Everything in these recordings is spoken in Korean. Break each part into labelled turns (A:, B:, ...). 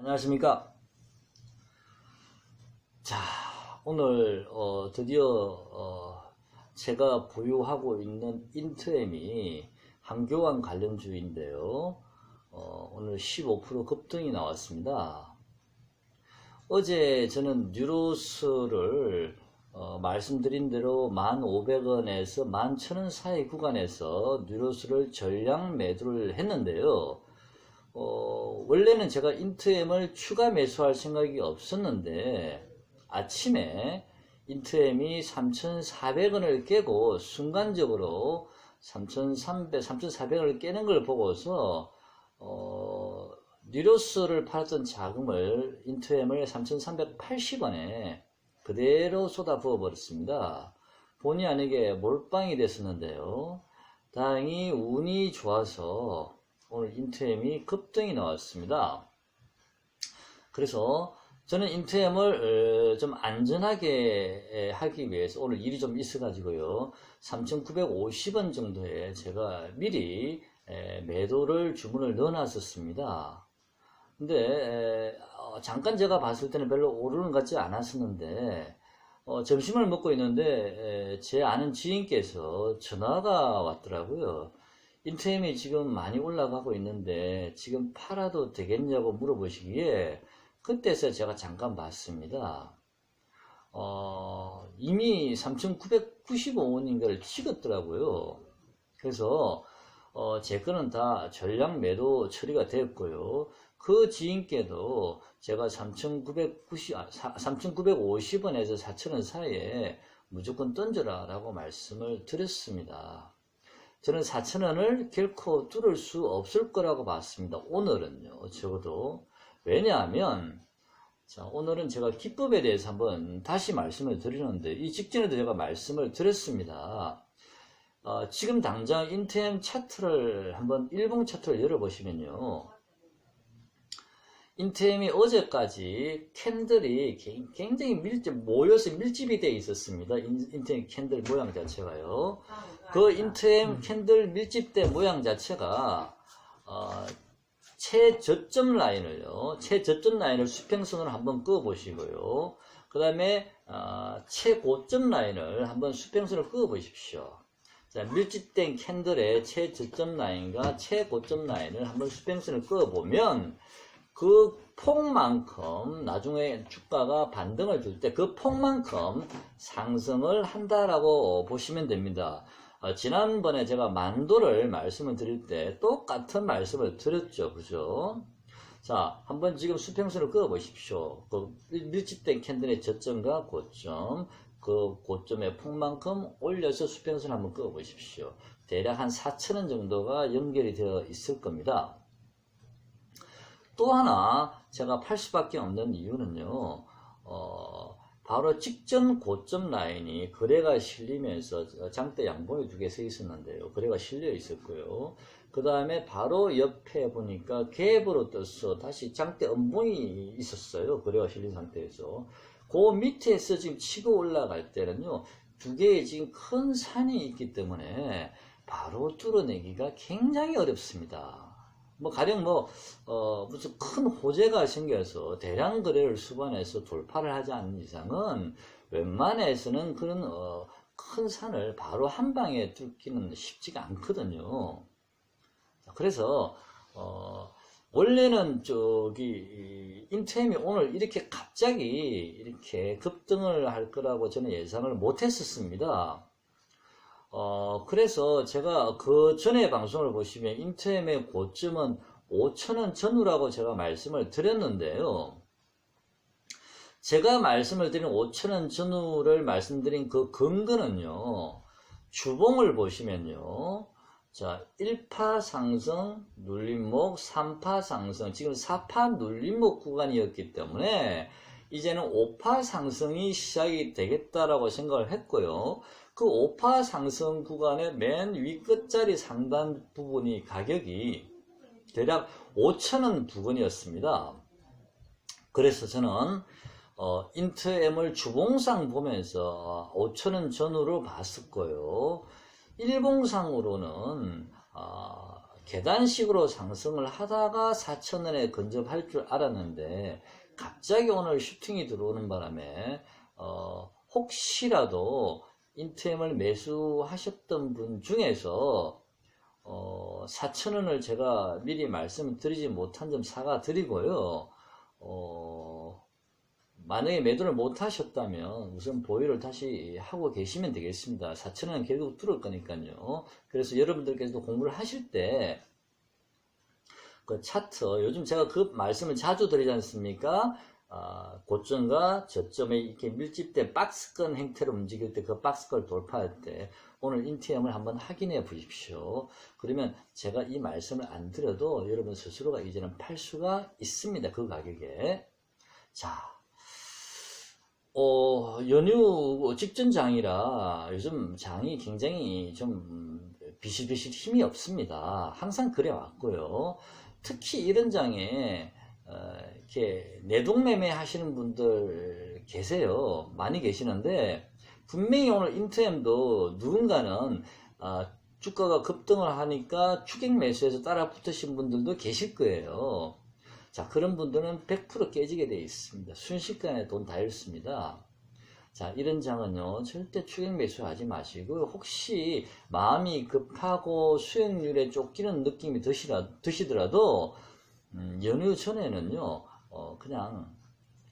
A: 안녕하십니까. 자, 오늘 드디어 제가 보유하고 있는 인트엠이 한교안 관련주인데요. 오늘 15% 급등이 나왔습니다. 어제 저는 뉴로스를 말씀드린 대로 1,500원에서 11,000원 사이 구간에서 뉴로스를 전량 매도를 했는데요. 원래는 제가 인트엠을 추가 매수할 생각이 없었는데 아침에 인트엠이 3,400원을 깨고 순간적으로 3,300, 3,400원을 깨는 걸 보고서 뉴로스를 팔았던 자금을 인트엠을 3,380원에 그대로 쏟아 부어 버렸습니다. 본의 아니게 몰빵이 됐었는데요. 다행히 운이 좋아서 오늘 인트엠이 급등이 나왔습니다. 그래서 저는 인트엠을 좀 안전하게 하기 위해서 오늘 일이 좀 있어가지고요. 3,950원 정도에 제가 미리 매도를 주문을 넣어놨었습니다. 근데 잠깐 제가 봤을 때는 별로 오르는 것 같지 않았었는데 점심을 먹고 있는데 제 아는 지인께서 전화가 왔더라고요. 인트엠이 지금 많이 올라가고 있는데 지금 팔아도 되겠냐고 물어보시기에 그때서 제가 잠깐 봤습니다. 이미 3,995원인가를 찍었더라고요. 그래서 제 거는 다 전량 매도 처리가 되었고요. 그 지인께도 제가 3,950원에서 4,000원 사이에 무조건 던져라 라고 말씀을 드렸습니다. 저는 4,000원을 결코 뚫을 수 없을 거라고 봤습니다. 오늘은요, 적어도. 왜냐하면, 자, 오늘은 제가 기법에 대해서 한번 다시 말씀을 드리는데, 이 직전에도 제가 말씀을 드렸습니다. 지금 당장 인트엠 차트를 한번 일봉 차트를 열어보시면요. 인트엠이 어제까지 캔들이 굉장히 모여서 밀집이 되어 있었습니다. 인트엠 캔들 모양 자체가요. 그 인트엠 캔들 밀집된 모양 자체가 최저점 라인을요. 최저점 라인을 수평선으로 한번 그어 보시고요. 그 다음에 최고점 라인을 한번 수평선으로 그어 보십시오. 자, 밀집된 캔들의 최저점 라인과 최고점 라인을 한번 수평선을 그어 보면 그 폭만큼 나중에 주가가 반등을 줄 때 그 폭만큼 상승을 한다라고 보시면 됩니다. 지난번에 제가 만도를 말씀을 드릴 때 똑같은 말씀을 드렸죠. 그죠? 자, 한번 지금 수평선을 그어 보십시오. 그 밀집된 캔들의 저점과 고점, 그 고점의 폭만큼 올려서 수평선 한번 그어 보십시오. 대략 한 4,000원 정도가 연결이 되어 있을 겁니다. 또 하나 제가 팔 수밖에 없는 이유는요. 바로 직전 고점 라인이 거래가 실리면서 장대 양봉이 두 개 서 있었는데요. 거래가 실려 있었고요. 그 다음에 바로 옆에 보니까 갭으로 떠서 다시 장대 음봉이 있었어요. 거래가 실린 상태에서. 그 밑에서 지금 치고 올라갈 때는요. 두 개의 지금 큰 산이 있기 때문에 바로 뚫어내기가 굉장히 어렵습니다. 가령 무슨 큰 호재가 생겨서 대량 거래를 수반해서 돌파를 하지 않는 이상은 웬만해서는 그런 큰 산을 바로 한 방에 뚫기는 쉽지가 않거든요. 그래서 원래는 인트엠이 오늘 이렇게 갑자기 이렇게 급등을 할 거라고 저는 예상을 못 했었습니다. 그래서 제가 그 전에 방송을 보시면 인트엠의 고점은 5,000원 전후라고 제가 말씀을 드렸는데요. 제가 말씀을 드린 5,000원 전후를 말씀드린 그 근거는요. 주봉을 보시면요. 자, 1파 상승, 눌림목, 3파 상승, 지금 4파 눌림목 구간이었기 때문에 이제는 5파 상승이 시작이 되겠다라고 생각을 했고요. 그 5파 상승 구간의 맨 위 끝자리 상단 부분이 가격이 대략 5,000원 부근이었습니다. 그래서 저는 인트엠을 주봉상 보면서 5,000원 전후로 봤었고요. 일봉상으로는 계단식으로 상승을 하다가 4,000원에 근접할 줄 알았는데 갑자기 오늘 슈팅이 들어오는 바람에 혹시라도 인템을 매수하셨던 분 중에서 4,000원을 제가 미리 말씀드리지 못한 점 사과드리고요. 만약에 매도를 못 하셨다면 우선 보유를 다시 하고 계시면 되겠습니다. 4,000원은 결국 들어올 거니까요. 그래서 여러분들께서도 공부를 하실 때 그 차트, 요즘 제가 그 말씀을 자주 드리지 않습니까? 고점과 저점에 이렇게 밀집된 박스권 형태로 움직일 때 그 박스권을 돌파할 때 오늘 인트엠을 한번 확인해 보십시오. 그러면 제가 이 말씀을 안 드려도 여러분 스스로가 이제는 팔 수가 있습니다. 그 가격에. 자, 연휴 직전 장이라 요즘 장이 굉장히 좀 비실비실 힘이 없습니다. 항상 그래 왔고요. 특히 이런 장에 이렇게 내동매매 하시는 분들 계세요. 많이 계시는데 분명히 오늘 인트엠도 누군가는 주가가 급등을 하니까 추격 매수해서 따라 붙으신 분들도 계실 거예요. 자, 그런 분들은 100% 깨지게 되어 있습니다. 순식간에 돈 다 잃습니다. 자, 이런 장은요, 절대 추격 매수하지 마시고, 혹시 마음이 급하고 수익률에 쫓기는 느낌이 드시더라도, 연휴 전에는요, 그냥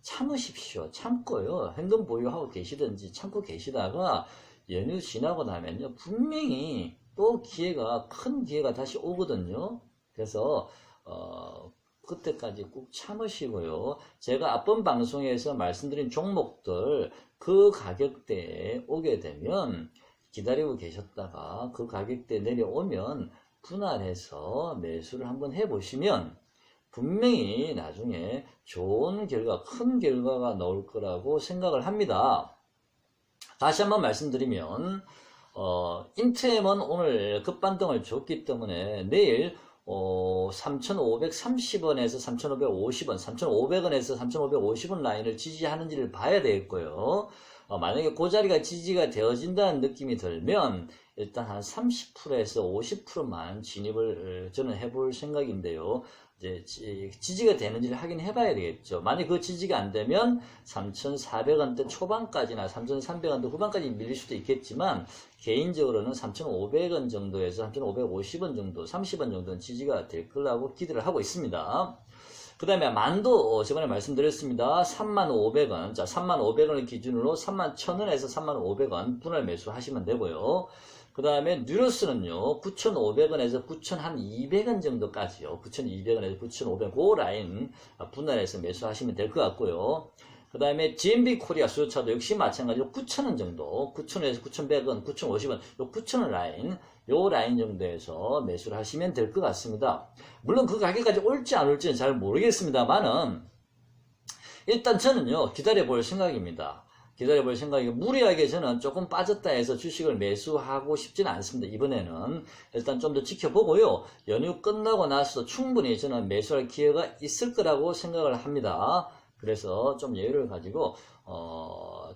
A: 참으십시오. 참고요. 현금 보유하고 계시든지 참고 계시다가, 연휴 지나고 나면요, 분명히 또 큰 기회가 다시 오거든요. 그래서, 그때까지 꼭 참으시고요. 제가 앞번 방송에서 말씀드린 종목들 그 가격대에 오게 되면 기다리고 계셨다가 그 가격대 내려오면 분할해서 매수를 한번 해보시면 분명히 나중에 좋은 결과, 큰 결과가 나올 거라고 생각을 합니다. 다시 한번 말씀드리면 인트엠은 오늘 급반등을 줬기 때문에 내일 3,530원에서 3,550원, 3,500원에서 3,550원 라인을 지지하는지를 봐야 되겠고요. 만약에 그 자리가 지지가 되어진다는 느낌이 들면 일단 한 30%에서 50%만 진입을 저는 해볼 생각인데요. 이제 지지가 되는지를 확인해 봐야 되겠죠. 만약 그 지지가 안 되면 3,400원대 초반까지나 3,300원대 후반까지 밀릴 수도 있겠지만 개인적으로는 3,500원 정도에서 3,550원 정도, 30원 정도는 지지가 될 거라고 기대를 하고 있습니다. 그 다음에 만도 저번에 말씀드렸습니다. 35,500원. 자, 35,500원을 기준으로 31,000원에서 35,500원 분할 매수하시면 되고요. 그 다음에 뉴로스는요, 9,500원에서 9,200원 정도까지요. 9,200원에서 9,500원, 그 라인 분할해서 매수하시면 될 것 같고요. 그 다음에 GMB 코리아 수요차도 역시 마찬가지로 9,000원 정도, 9,000원에서 9,100원, 9,050원, 요 9,000원 라인, 요 라인 정도에서 매수를 하시면 될 것 같습니다. 물론 그 가격까지 올지 안 올지는 잘 모르겠습니다만은, 일단 저는요, 기다려볼 생각입니다. 기다려볼 생각이고, 무리하게 저는 조금 빠졌다 해서 주식을 매수하고 싶지는 않습니다. 이번에는 일단 좀 더 지켜보고요. 연휴 끝나고 나서 충분히 저는 매수할 기회가 있을 거라고 생각을 합니다. 그래서 좀 여유를 가지고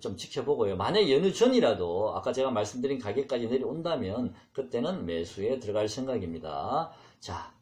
A: 좀 지켜보고요. 만약 연휴 전이라도 아까 제가 말씀드린 가격까지 내려온다면 그때는 매수에 들어갈 생각입니다. 자,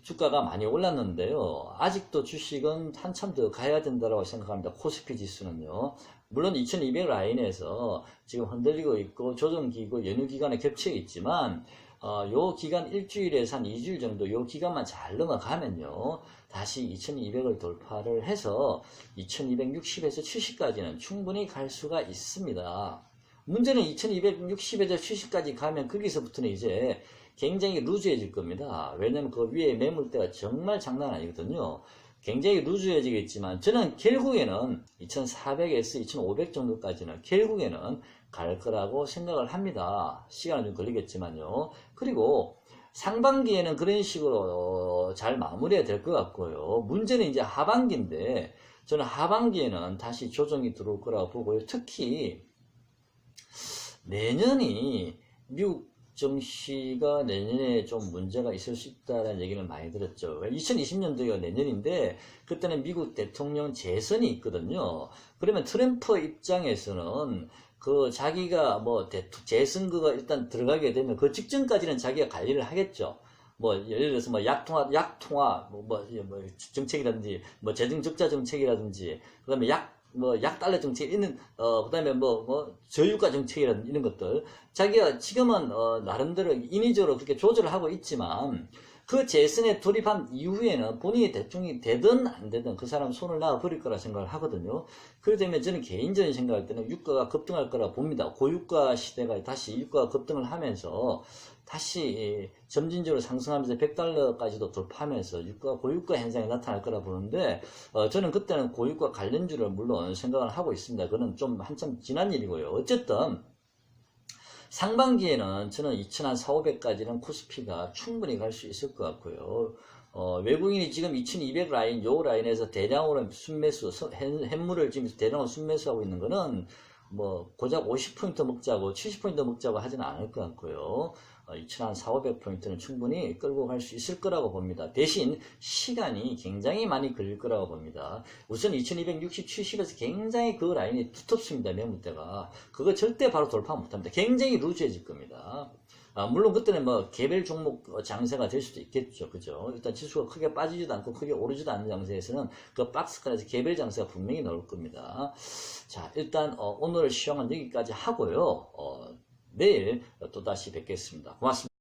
A: 주가가 많이 올랐는데요. 아직도 주식은 한참 더 가야 된다고 생각합니다. 코스피 지수는요. 물론 2200 라인에서 지금 흔들리고 있고 조정기고 연휴 기간에 겹쳐 있지만 요 기간 일주일에서 한 2주일 정도 요 기간만 잘 넘어가면요. 다시 2200을 돌파를 해서 2260에서 70까지는 충분히 갈 수가 있습니다. 문제는 2260에서 70까지 가면 거기서부터는 이제 굉장히 루즈해질 겁니다. 왜냐면 그 위에 매물대가 정말 장난 아니거든요. 굉장히 루즈해지겠지만 저는 결국에는 2400에서 2500 정도까지는 결국에는 갈 거라고 생각을 합니다. 시간은 좀 걸리겠지만요. 그리고 상반기에는 그런 식으로 잘 마무리가 될 것 같고요. 문제는 이제 하반기인데 저는 하반기에는 다시 조정이 들어올 거라고 보고요. 특히 내년이 미국 정시가 내년에 좀 문제가 있을 수 있다는 얘기는 많이 들었죠. 2020년도가 내년인데 그때는 미국 대통령 재선이 있거든요. 그러면 트럼프 입장에서는 그 자기가 뭐 재선거가 일단 들어가게 되면 그 직전까지는 자기가 관리를 하겠죠. 뭐 예를 들어서 뭐 약통화 뭐 정책이라든지 뭐 재정 적자 정책이라든지 그다음에 약 달러 정책 있는 그다음에 뭐 저유가 정책이라든지 이런 것들 자기가 지금은 나름대로 인위적으로 그렇게 조절을 하고 있지만 그 재선에 돌입한 이후에는 본인이 대통령이 되든 안 되든 그 사람 손을 놔 버릴 거라 생각을 하거든요. 그렇기 때문에 저는 개인적인 생각할 때는 유가가 급등할 거라 봅니다. 고유가 시대가 다시 유가가 급등을 하면서 다시 점진적으로 상승하면서 100달러까지도 돌파하면서 고유가 현상이 나타날 거라 보는데 저는 그때는 고유가 관련주를 물론 생각을 하고 있습니다. 그건 좀 한참 지난 일이고요. 어쨌든 상반기에는 저는 2,400까지는 코스피가 충분히 갈 수 있을 것 같고요. 외국인이 지금 2,200 라인, 요 라인에서 대량으로 순매수, 현물을 지금 대량으로 순매수하고 있는 거는 뭐 고작 50포인트 먹자고 70포인트 먹자고 하지는 않을 것 같고요. 2,400포인트는 충분히 끌고 갈 수 있을 거라고 봅니다. 대신 시간이 굉장히 많이 걸릴 거라고 봅니다. 우선 2260, 70에서 굉장히 그 라인이 두텁습니다. 매물대가. 그거 절대 바로 돌파 못합니다. 굉장히 루즈해질 겁니다. 물론 그때는 뭐 개별 종목 장세가 될 수도 있겠죠. 그죠? 일단 지수가 크게 빠지지도 않고 크게 오르지도 않는 장세에서는 그 박스권에서 개별 장세가 분명히 나올 겁니다. 자, 일단 오늘 시황은 여기까지 하고요. 내일 또다시 뵙겠습니다. 고맙습니다.